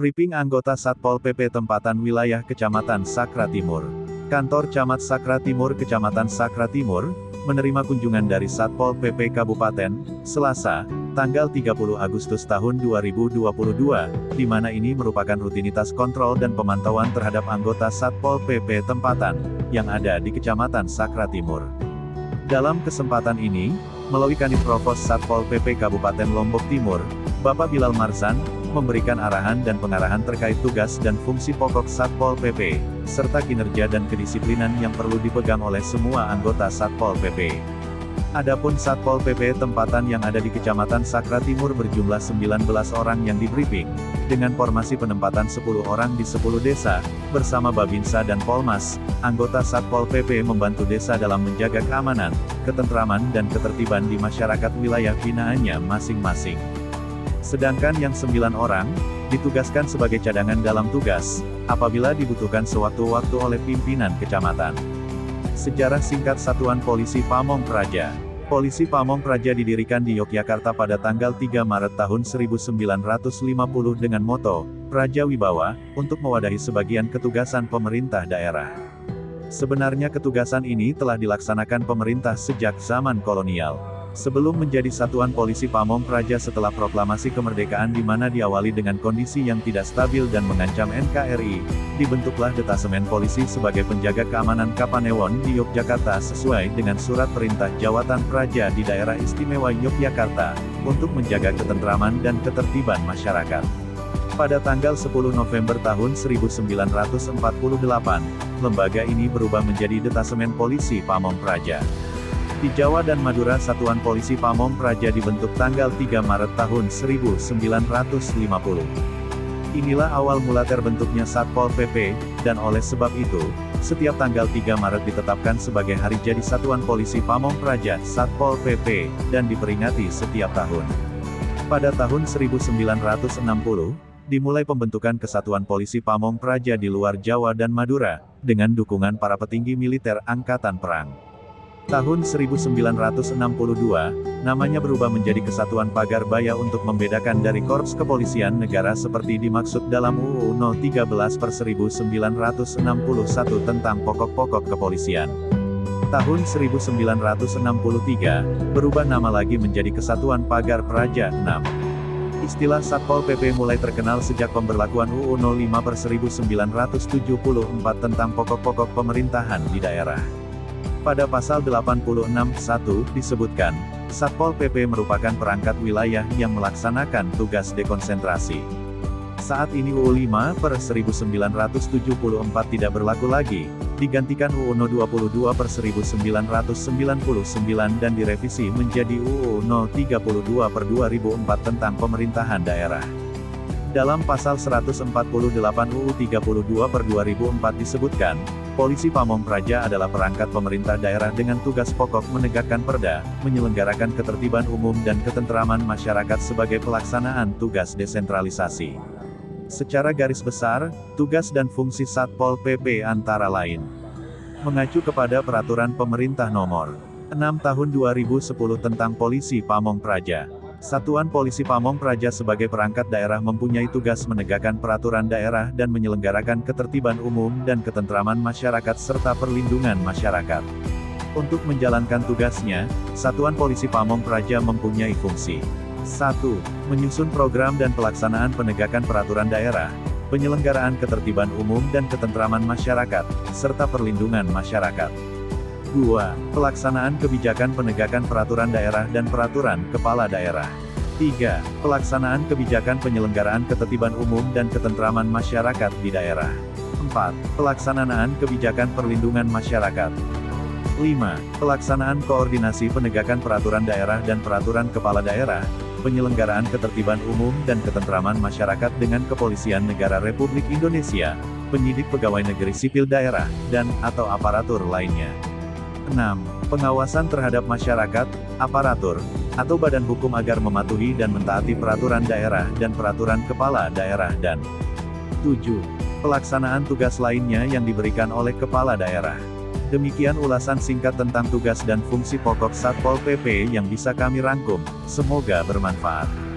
Briefing anggota Satpol PP tempatan wilayah Kecamatan Sakra Timur. Kantor Camat Sakra Timur Kecamatan Sakra Timur, menerima kunjungan dari Satpol PP Kabupaten, Selasa, tanggal 30 Agustus tahun 2022, di mana ini merupakan rutinitas kontrol dan pemantauan terhadap anggota Satpol PP tempatan, yang ada di Kecamatan Sakra Timur. Dalam kesempatan ini, melalui Kanit Provos Satpol PP Kabupaten Lombok Timur, Bapak Bilal Marzan, memberikan arahan dan pengarahan terkait tugas dan fungsi pokok Satpol PP, serta kinerja dan kedisiplinan yang perlu dipegang oleh semua anggota Satpol PP. Adapun Satpol PP tempatan yang ada di Kecamatan Sakra Timur berjumlah 19 orang yang dibriefing, dengan formasi penempatan 10 orang di 10 desa, bersama Babinsa dan Polmas, anggota Satpol PP membantu desa dalam menjaga keamanan, ketentraman dan ketertiban di masyarakat wilayah binaannya masing-masing. Sedangkan yang 9 orang, ditugaskan sebagai cadangan dalam tugas, apabila dibutuhkan sewaktu-waktu oleh pimpinan kecamatan. Sejarah singkat Satuan Polisi Pamong Praja. Polisi Pamong Praja didirikan di Yogyakarta pada tanggal 3 Maret tahun 1950 dengan moto, Praja Wibawa, untuk mewadahi sebagian ketugasan pemerintah daerah. Sebenarnya ketugasan ini telah dilaksanakan pemerintah sejak zaman kolonial. Sebelum menjadi Satuan Polisi Pamong Praja setelah proklamasi kemerdekaan di mana diawali dengan kondisi yang tidak stabil dan mengancam NKRI, dibentuklah detasemen polisi sebagai penjaga keamanan Kapanewon di Yogyakarta sesuai dengan surat perintah Jawatan Praja di Daerah Istimewa Yogyakarta, untuk menjaga ketentraman dan ketertiban masyarakat. Pada tanggal 10 November tahun 1948, lembaga ini berubah menjadi Detasemen Polisi Pamong Praja. Di Jawa dan Madura Satuan Polisi Pamong Praja dibentuk tanggal 3 Maret tahun 1950. Inilah awal mula terbentuknya Satpol PP, dan oleh sebab itu, setiap tanggal 3 Maret ditetapkan sebagai hari jadi Satuan Polisi Pamong Praja, Satpol PP, dan diperingati setiap tahun. Pada tahun 1960, dimulai pembentukan Kesatuan Polisi Pamong Praja di luar Jawa dan Madura, dengan dukungan para petinggi militer Angkatan Perang. Tahun 1962, namanya berubah menjadi Kesatuan Pagar Baya untuk membedakan dari Korps Kepolisian Negara seperti dimaksud dalam UU No. 13/1961 tentang pokok-pokok kepolisian. Tahun 1963, berubah nama lagi menjadi Kesatuan Pagar Praja 6. Istilah Satpol PP mulai terkenal sejak pemberlakuan UU No. 5/1974 tentang pokok-pokok pemerintahan di daerah. Pada pasal 86(1) disebutkan, Satpol PP merupakan perangkat wilayah yang melaksanakan tugas dekonsentrasi. Saat ini UU 5/1974 tidak berlaku lagi, digantikan UU No. 22/1999 dan direvisi menjadi UU No. 32/2004 tentang pemerintahan daerah. Dalam pasal 148 UU 32/2004 disebutkan, Polisi Pamong Praja adalah perangkat pemerintah daerah dengan tugas pokok menegakkan perda, menyelenggarakan ketertiban umum dan ketentraman masyarakat sebagai pelaksanaan tugas desentralisasi. Secara garis besar, tugas dan fungsi Satpol PP antara lain mengacu kepada Peraturan Pemerintah Nomor 6 Tahun 2010 tentang Polisi Pamong Praja. Satuan Polisi Pamong Praja sebagai perangkat daerah mempunyai tugas menegakkan peraturan daerah dan menyelenggarakan ketertiban umum dan ketentraman masyarakat serta perlindungan masyarakat. Untuk menjalankan tugasnya, Satuan Polisi Pamong Praja mempunyai fungsi 1. Menyusun program dan pelaksanaan penegakan peraturan daerah, penyelenggaraan ketertiban umum dan ketentraman masyarakat, serta perlindungan masyarakat. 2. Pelaksanaan kebijakan penegakan peraturan daerah dan peraturan kepala daerah. 3. Pelaksanaan kebijakan penyelenggaraan ketertiban umum dan ketentraman masyarakat di daerah. 4. Pelaksanaan kebijakan perlindungan masyarakat. 5. Pelaksanaan koordinasi penegakan peraturan daerah dan peraturan kepala daerah, penyelenggaraan ketertiban umum dan ketentraman masyarakat dengan Kepolisian Negara Republik Indonesia, penyidik pegawai negeri sipil daerah, dan/atau aparatur lainnya. 6. Pengawasan terhadap masyarakat, aparatur, atau badan hukum agar mematuhi dan mentaati peraturan daerah dan peraturan kepala daerah dan 7. Pelaksanaan tugas lainnya yang diberikan oleh kepala daerah. Demikian ulasan singkat tentang tugas dan fungsi pokok Satpol PP yang bisa kami rangkum. Semoga bermanfaat.